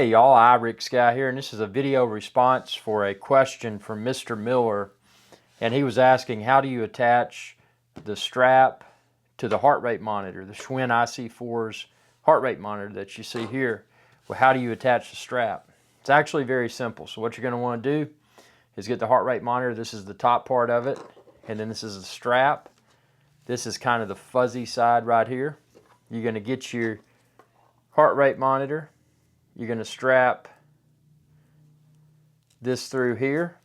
Hey y'all, iRick Guy here, and this is a video response for a question from Mr. Miller. And he was asking, how do you attach the strap to the heart rate monitor, the Schwinn IC4's heart rate monitor that you see here? Well, how do you attach the strap? It's actually very simple. So what you're going to want to do is get the heart rate monitor. This is the top part of it, and then this is the strap. This is kind of the fuzzy side right here. You're going to get your heart rate monitor. You're going to strap this through here.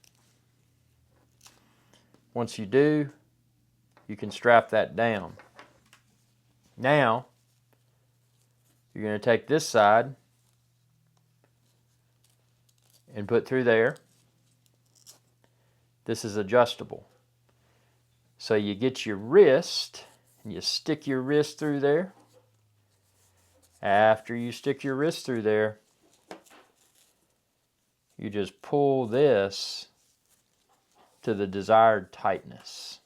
Once you do, you can strap that down. Now, you're going to take this side and put through there. This is adjustable. So you get your wrist and you stick your wrist through there. After you stick your wrist through there, you just pull this to the desired tightness.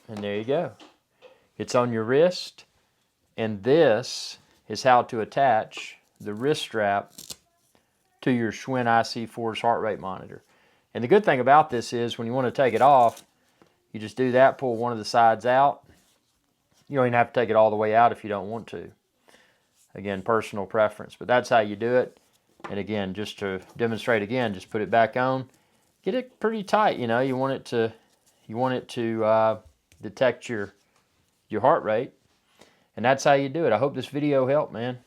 And there you go. It's on your wrist, and this is how to attach the wrist strap to your Schwinn IC4's heart rate monitor. And the good thing about this is when you want to take it off, you just do that, pull one of the sides out. You don't even have to take it all the way out if you don't want to. Again, personal preference, but that's how you do it. And again, just to demonstrate again, just put it back on. Get it pretty tight, you know. You want it to detect your heart rate. And that's how you do it. I hope this video helped, man.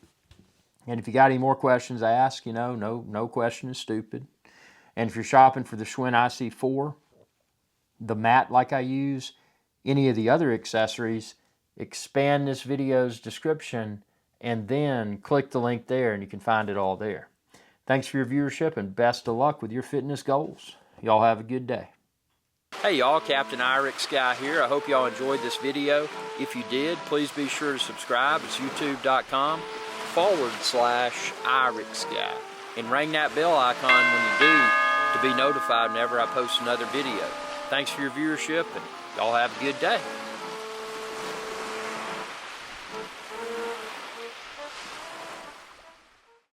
And if you got any more questions, ask, you know, no question is stupid. And if you're shopping for the Schwinn IC4, the mat like I use, any of the other accessories, expand this video's description and then click the link there and you can find it all there. Thanks for your viewership and best of luck with your fitness goals. Y'all have a good day. Hey y'all, Captain iRick Guy here. I hope y'all enjoyed this video. If you did, please be sure to subscribe. It's youtube.com/iRick Guy. And ring that bell icon when you do to be notified whenever I post another video. Thanks for your viewership, and y'all have a good day.